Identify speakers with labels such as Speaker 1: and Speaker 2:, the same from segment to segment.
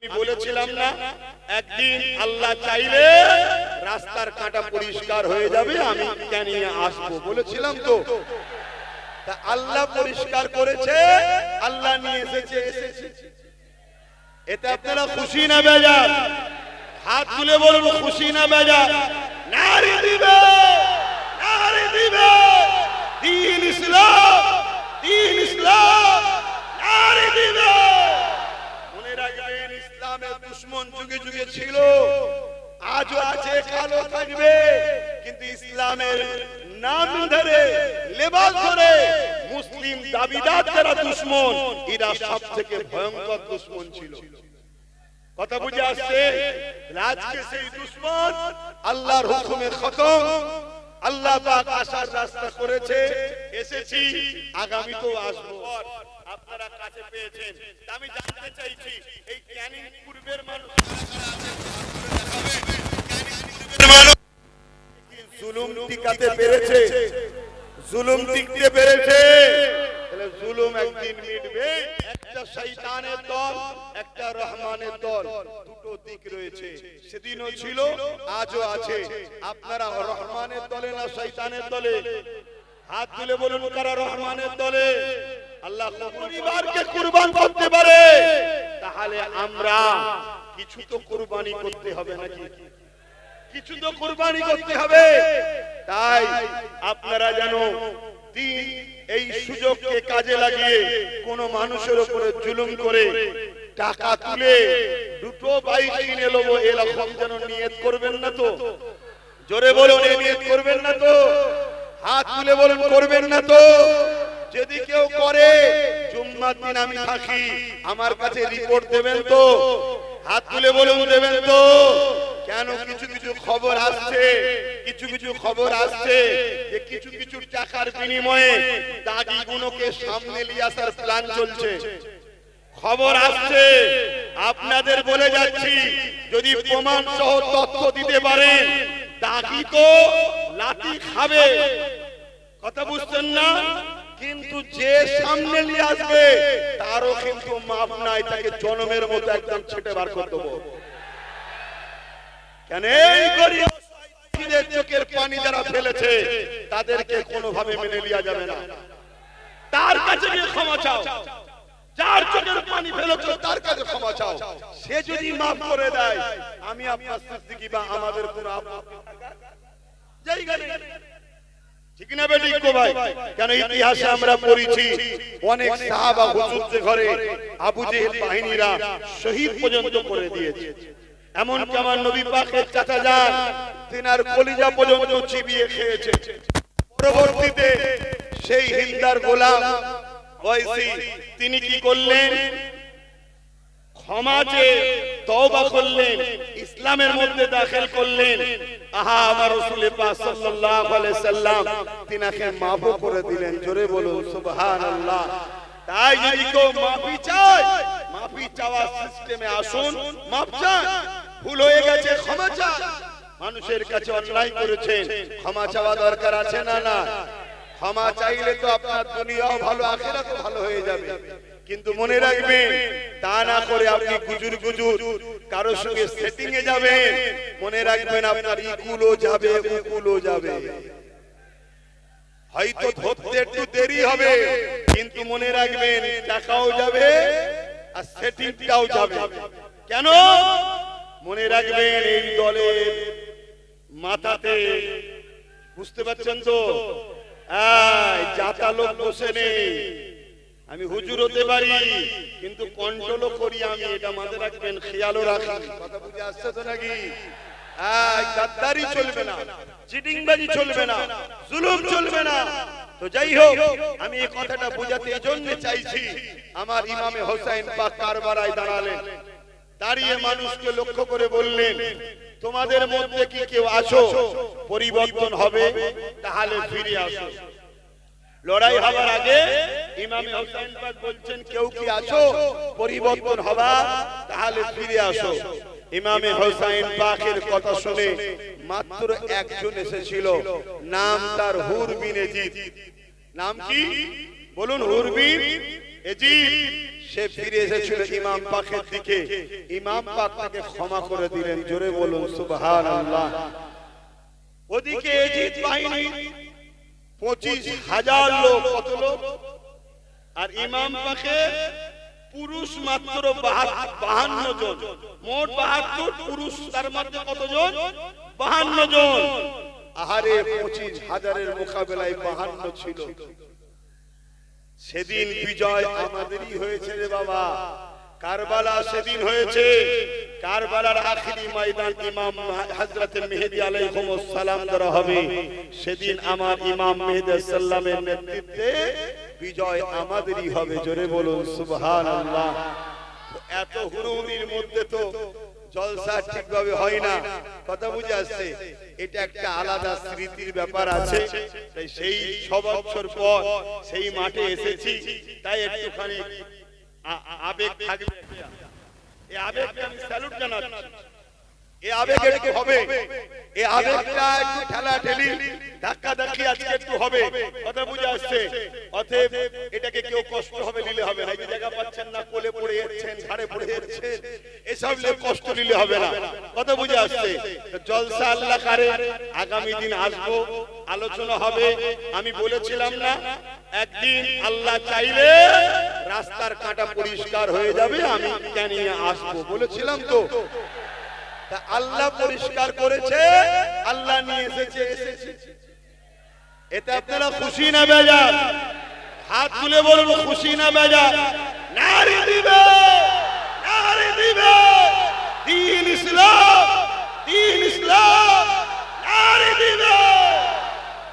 Speaker 1: আমি বলেছিলাম না একদিন আল্লাহ চাইলে রাস্তার কাঁটা পরিষ্কার হয়ে যাবে, আমি নিয়ে আসবো বলেছিলাম তো। তা আল্লাহ পরিষ্কার করেছে, আল্লাহ নিয়ে এসেছে। এতে আপনারা খুশি না বেজার? হাত তুলে বলুন খুশি না বেজার? নারী দিবে, নারী দিবে, দ্বীন ইসলাম, দ্বীন ইসলাম, নারী দিবে। মনে রাখবেন ইসলামের দুশমন যুগে যুগে ছিল, আজও আছে, কালো থাকবে, কিন্তু ইসলামের নাম ধরে লেবাস ধরে মুসলিম দাবিদার যারা দুশমন, এরা সবথেকে ভয়ঙ্কর দুশমন ছিল। কথা বুঝে আসছে? আজকে সেই দুশমন আল্লাহর হুকুমে খতম। আল্লাহ পাক আসার রাস্তা করেছে, এসেছি, আগামীতেও আসবো। আপনারা কাছে পেয়েছেন, আমি জানতে চাইছি এই ক্যানিং পূর্বের মানুষ জুলুম টিকাতে পেরেছে? জুলুম টিকতে পেরেছে? তাহলে জুলুম একদিন মিটবে। একটা শয়তানের দল, একটা রহমানের দল, দুটো দিক রয়েছে। সেদিনও ছিল, আজও আছে। আপনারা রহমানের দলে না শয়তানের দলে? হাত তুলে বলুন কারা রহমানের দলে? আল্লাহ পরিবারকে কুরবান করতে পারে, তাহলে আমরা কিছু তো কুরবানি করতে হবে নাকি? কিছু তো কুরবানি করতে হবে। তাই আপনারা জানো এই সুযোগকে কাজে লাগিয়ে কোন মানুষের উপরে জুলুম করে টাকা তুলে দুটো বাইক কিনে নেবো এরকম যেন নিয়ত করবেন না তো? জোরে বলুন, এই নিয়ত করবেন না তো? হাত তুলে বলুন করবেন না তো? যদি কেউ করে, জুম্মার দিন আমি থাকি, আমার কাছে রিপোর্ট দেবেন তো? হাত তুলে বলুন দেবেন তো? কেন কিছু কিছু খবর আসছে, কিছু কিছু খবর আসছে যে কিছু কিছু টাকার বিনিময়ে দাগিগুলোকে সামনে নিয়ে আসার প্ল্যান চলছে। খবর আসছে, আপনাদের বলে যাচ্ছি, যদি প্রমাণ সহ তথ্য দিতে পারেন, দাগি তো লাঠি খাবে। কথা বুঝছেন না? কিন্তু যে সামনে নিয়ে আসবে তারও কিন্তু মাপ নাই, তাকে জনমের মতো একদম ছেটে বার করে দেবো। কেন এই গরিব চোখের পানি যারা ফেলেছে তাদেরকে কোনোভাবে মেনে নেওয়া যাবে না। তার কাছে গিয়ে ক্ষমা চাও, যার চোখের পানি ফেলেছে তার কাছে ক্ষমা চাও। সে যদি মাফ করে দেয়, আমি আপনার সিদ্দিকী বা আমাদের কোনো জায়গা নেই। ঠিক না বেঠিক গো ভাই? কেন ইতিহাসে আমরা পড়েছি অনেক সাহাবা হুজুরদের ঘরে আবু জেহেল বাহিনীরা শহীদ পর্যন্ত করে দিয়েছে। এমনকি আমার নবী পাকের চাচা যান, তিনার কলিজা পর্যন্ত চিবিয়ে খেয়েছে। পরবর্তীতে সেই হিন্দার গোলাম ওয়াইসি তিনি কি করলেন? ক্ষমা চেয়ে তওবা করলেন, ইসলামের মধ্যে দাখিল করলেন। আহা, আমার রাসূল পাক সাল্লাল্লাহু আলাইহি সাল্লাম তিনাকে মাফ করে দিলেন। জোরে বলুন সুবহানাল্লাহ। তাই যদি কেউ মাফি চায়, মাফি চাওয়ার সিস্টেমে আসুন, মাফ চান, ভুল হয়ে গেছে ক্ষমা চান। মানুষের কাছে অন্যায় করেছেন, ক্ষমা চাওয়া দরকার আছে না? না, ক্ষমা চাইলে তো আপনার দুনিয়াও ভালো, আখিরাতও ভালো হয়ে যাবে। কিন্তু মনে রাখবেন, তা না করে আপনি গুজুর গুজুর কারোর সঙ্গে সেটিং এ যাবেন, মনে রাখবেন আপনার ইকুলও যাবে, উকুলও যাবে। হয়তো ধরতে একটু দেরি হবে, কিন্তু মনে রাখবেন টাকাও যাবে আর সেটিংটাও যাবে। কেন? মনে রাখবেন এই দলের মাথাতে, বুঝতে পারছেন তো, জাতা লোক বসে নেই। আমি হুজুর হতে পারি, কিন্তু কন্ট্রোলও করি আমি, এটা মাথায় রাখবেন, খেয়ালও রাখি। কথা বুঝে আসছে তো নাকি? গাদ্দারি চলবে না, চিটিংবাজি চলবে না, জুলুম চলবে না। তো যাই হোক, আমি এই কথাটা বোঝাতে এই জন্য চাইছি, আমার ইমামে হোসেন পাক কারবালায় দাঁড়ালেন, দাঁড়িয়ে মানুষকে লক্ষ্য করে বললেন, তোমাদের মধ্যে কি কেউ আছো পরিবর্তন হবে? তাহলে ফিরে আসো। লড়াই হবার আগে ইমামে হোসেন পাক বলছেন, কেউ কি আছো পরিবর্তন হবা? তাহলে ফিরে আসো। ইমামে হোসেন পাকের কথা শুনে মাত্র একজন এসেছিল, নাম তার হুর বিন এজিদ। নাম কি বলুন? হুর বিন এজিদ। সে ফিরে এসেছিল ইমাম পাকের দিকে, ইমাম পাক তাকে ক্ষমা করে দিলেন। জোরে বলুন সুবহানাল্লাহ। ওদিকে এজিদ বাহিনী 25,000 লোক, কত লোক? আর ইমাম পাকে পুরুষ মাত্র 52 জন, মোট 72 পুরুষ, তার মধ্যে কতজন? 52 জন। আহারে 25,000-এর মোকাবেলায় 52 ছিল। সেদিন বিজয় আমাদেরই হয়েছে রে বাবা। কারবালা সেদিন হয়েছে। কারবালার আখিরি ময়দান ইমাম হযরত মেহেদী আলাইহিস সালাম দ্বারা হবে। সেদিন আমার ইমাম মেহেদী সাল্লামের নেতৃত্বে বিজয় আমাদেরই হবে। জোরে বলুন সুবহানাল্লাহ। এত হুড়ুহুড়ির মধ্যে তো জলসা ঠিকভাবে হয় না, কথা বুঝে আসছে? এটা একটা আলাদা স্মৃতির ব্যাপার আছে। তাই সেই 6 বছর পর সেই মাঠে এসেছি, তাই একটুখানি আবেগ থাকবে। এই আবেগকে আমি স্যালুট জানাচ্ছি। এই আবেগ একটু হবে, এই আবেগটা একটু ঠেলাঠেলি ধাক্কাধাক্কি আজকে একটু হবে, কথা বুঝে আসছে? অতএব এটাকে কেউ কষ্ট হবে নিলে হবে না। এই জায়গা পাচ্ছেন না, কোলে পড়ে যাচ্ছেন, ঘাড়ে পড়ে যাচ্ছেন, এসব নিয়ে কষ্ট নিলে হবে না, কথা বুঝে আসছে? জলসা আল্লাহ করে আগামী দিন আসবো, আলোচনা হবে। আমি বলেছিলাম না একদিন আল্লাহ চাইলে রাস্তার কাঁটা পরিষ্কার হয়ে যাবে, আমি জানিয়ে আসবো, বলেছিলাম তো? আল্লাহ পরিষ্কার করেছে, আল্লাহ নিয়ে এসেছে। এতে আপনারা খুশি না বেজার? হাত তুলে বলুন খুশি না বেজার? নারী দিবে, নারী দিবে, দ্বীন ইসলাম, দ্বীন ইসলাম, নারী দিবে।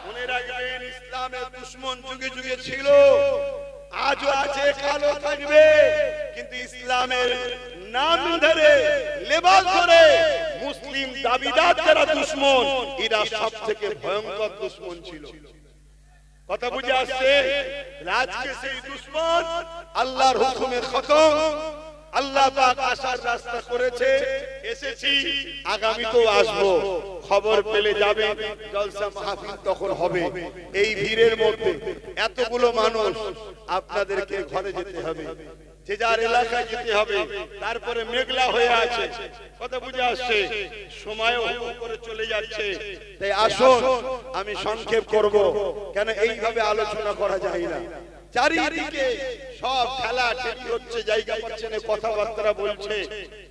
Speaker 1: মনে রাখবেন, ইসলামের দুশমন যুগে যুগে ছিল, আজও আছে, কালও থাকবে। কিন্তু ইসলামের নাম ধরে, লেবাস ধরে মুসলিম দাবিদার যারা দুশমন, এরা সবথেকে ভয়ঙ্কর দুশমন ছিল, কথা বুঝে আসছে? আজকে সেই দুশমন আল্লাহর হুকুমে খতম। আল্লাহ পাক আসার রাস্তা করেছে, এসেছি, আগামীতেও আসবো। খবর পেলে যাবে, জলসা মাহফিল তখন হবে। এই ভিড়ের মধ্যে এতগুলো মানুষ, আপনাদেরকে ঘরে যেতে হবে, যে যার এলাকায় যেতে হবে। তারপরে মেঘলা হয়ে আছে, কথা বুঝে আসছে? সময়ও করে চলে যাচ্ছে। তাই আসুন, আমি সংক্ষেপ করব, কেন এইভাবে আলোচনা করা যায় না। চারিদিকে সব খেলা ঠেলি হচ্ছে, জায়গা পাচ্ছে না, কথাবার্তা বলছে,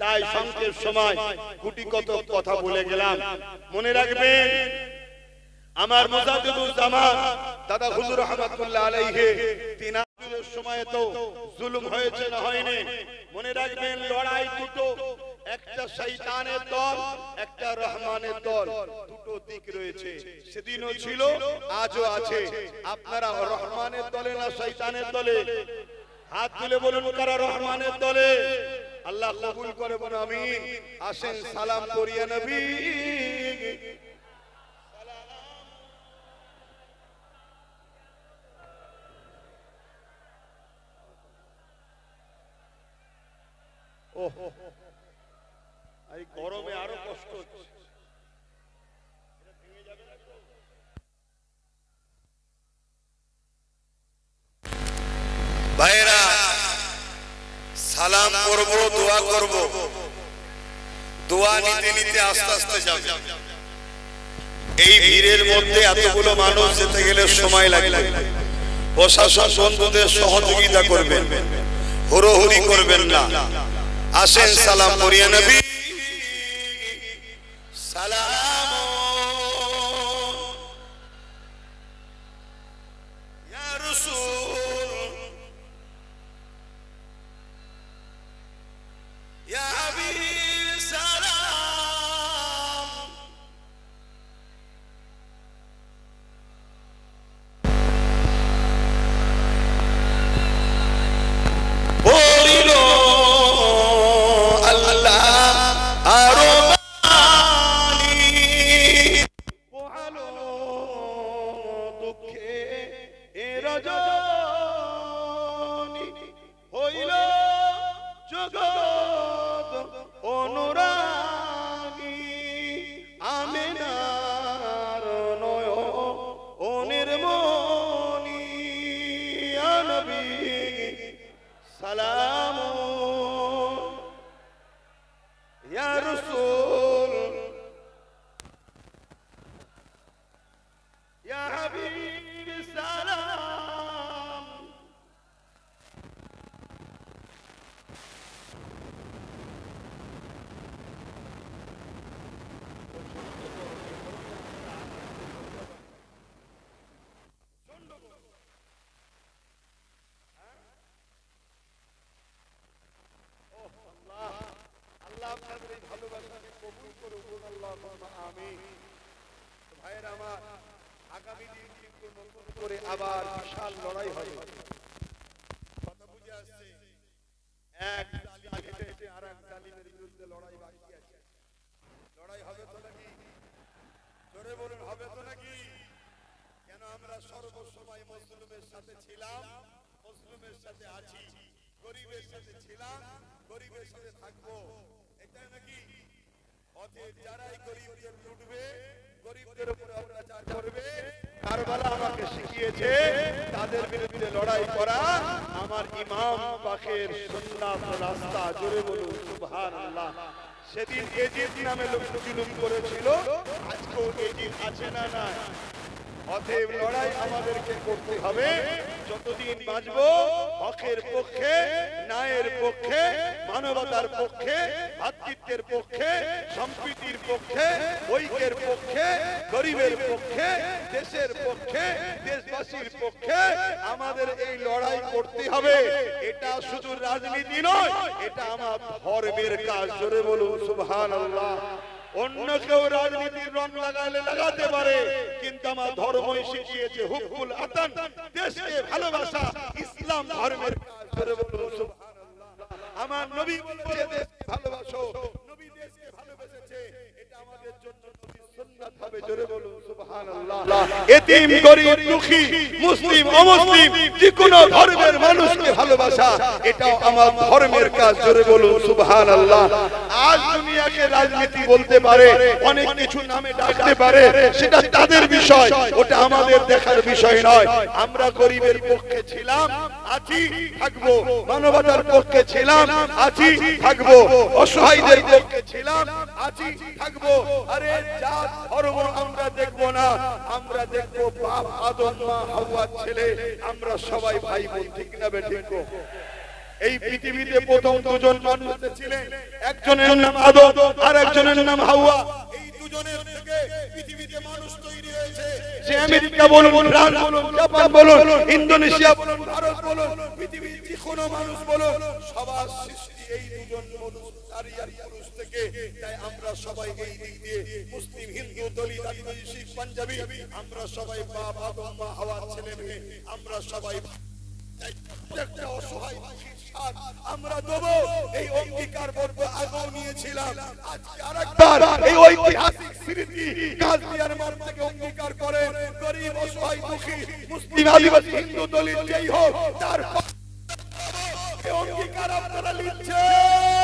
Speaker 1: তাই সংক্ষেপ সময় গুটি কত কথা বলে গেলাম। মনে রাখবেন, আমার মুজাদ্দিদুল জামান দাদা হুজুর রহমাতুল্লাহ আলাইহি, তিনার সময় তো জুলুম হয়েছে না হয়নি? মনে রাখবেন, লড়াই দুটো, একটা শয়তানের দল, একটা রহমানের দল, দুটো দিক রয়েছে। সেদিনও ছিল, আজও আছে। আপনারা রহমানের দলে না শয়তানের দলে? হাত তুলে বলুন কারা রহমানের দলে। আল্লাহ কবুল করে, বলুন আমিন। আসেন সালাম করিয়া নবী। এই গরমে আরো কষ্ট হচ্ছে। ভাইরা, সালাম করব, দোয়া করব, দোয়া নিতে নিতে আস্তে আস্তে যাবে। এই ভিড়ের মধ্যে এতগুলো মানুষ যেতে গেলে সময় লাগবে। প্রশাসন বন্ধুদের সহযোগিতা করবেন, হুড়োহুড়ি করবেন না। আসেন সালাম করিয়া নবী। সালাম ইয়া রাসূল, ইয়া হাবিব, সালাম। বলিল সালাম। ইয়া রাসূল ইয়া হাবিব সালাম। আল্লাহ আপনাদের এই ভালোবাসাকে কবুল করুন, আল্লাহুম্মা আমিন। ভাইয়েরা আমার, আগামী দিন কিন্তু নতুন করে আবার বিশাল লড়াই হবে। কথা বুঝে আসছে? এক জালিম হেঁটে হেঁটে আর এক জালিমের বিরুদ্ধে লড়াই বাকি আছে। লড়াই হবে তো নাকি? জোরে বলুন, হবে তো নাকি? কেন আমরা সর্বসময় মুসলিমের সাথে ছিলাম, মুসলিমের সাথে আছি, গরিবের সাথে ছিলাম, গরিবের সাথে থাকবো, এটাই নাকি? অতএব যারাই গরিবদের লুটবে, গরিবদের উপরে অত্যাচার করবে, কারবালা আমাকে শিখিয়েছে তাদের বিরুদ্ধে লড়াই করা আমার ইমাম পাকের সুন্নাত রাস্তা। জোরে বলুন সুবহানাল্লাহ। সেদিন এজিদ নামে লোক জুলুম করেছিল, আজকেও এজিদ আছে না নাই? অতএব লড়াই আমাদেরকে করতে হবে। যতদিন বাঁচবো হকের পক্ষে, ন্যায়ের পক্ষে, মানবতার পক্ষে, ভ্রাতৃত্বের পক্ষে, সম্প্রীতির পক্ষে, ঐক্যের পক্ষে, গরিবের পক্ষে, দেশের পক্ষে, দেশবাসীর পক্ষে আমাদের এই লড়াই করতে হবে। এটা শুধু রাজনীতি নয়, এটা আমার ধর্মের কাজ। জোরে বলুন সুবহানাল্লাহ। অন্য কেউ রাজনীতির রং লাগালে লাগাতে পারে, কিন্তু আমার ধর্মই শিখিয়েছে হুব্বুল আতান, দেশকে ভালোবাসা ইসলাম ধর্মের কাজ। জোরে বলুন সুবহানাল্লাহ। আমার নবী বলেছে দেশকে ভালোবাসো, নবী দেশকে ভালোবেসেছে, এটা আমাদের জন্য নবীর সুন্নাত হবে। জোরে বলুন সুবহানাল্লাহ। এতিম, গরীব, দুঃখী, মুসলিম, অমুসলিম, যে কোনো ধর্মের মানুষকে ভালোবাসা, এটাও আমার ধর্মের কাজ। জোরে বলুন সুবহানাল্লাহ। আজ দুনিয়াকে রাজনীতি বলতে পারে, অনেক কিছু নামে ডাকতে পারে, সেটা তাদের বিষয়, ওটা আমাদের দেখার বিষয় নয়। আমরা গরিবের পক্ষে ছিলাম, আছি, থাকবো, মানবতার পক্ষে ছিলাম, আছি, থাকবো, অসহায়দের পক্ষে ছিলাম, আছি, থাকবো। আরে জাত ধর্ম আমরা দেখবো না, আমরা দেখবো বাপ আদম মা হাওয়ার ছেলে, আমরা সবাই ভাই বোন। ঠিক না বেঠিক? এই পৃথিবীতে প্রথম দুজন মানুষ ছিলেন, একজনের নাম আদম আর একজনের নাম হাওয়া। এই দুজনের থেকে পৃথিবীতে মানুষ তৈরি হয়েছে। যে আমেরিকা বলুন, ফ্রান্স বলুন, জাপান বলুন, ইন্দোনেশিয়া বলুন, ভারত বলুন, পৃথিবীর যে কোনো মানুষ বলুন, সবার সৃষ্টি এই দুজন মানুষ, নারী আর পুরুষ থেকে। তাই আমরা সবাই এই দিক দিয়ে মুসলিম, হিন্দু, দলিত, আদিবাসী, শিখ, পাঞ্জাবি, আমরা সবাই বাপ আদম মা হাওয়ার ছেলে মেয়ে। আমরা সবাই একটা অসহায় আমরা দেবো, এই অঙ্গীকারবদ্ধ আগেও নিয়েছিলাম। আজকে আরেকবার এই ঐতিহাসিক স্মৃতি গাজনিয়ার মাঠ থেকে অঙ্গীকার করে, গরিব, অসহায়, দুঃখী, মুসলিম, আদিবাসী, হিন্দু, দলিত যেই হোক, তার অঙ্গীকার আপনারা নিচ্ছেন।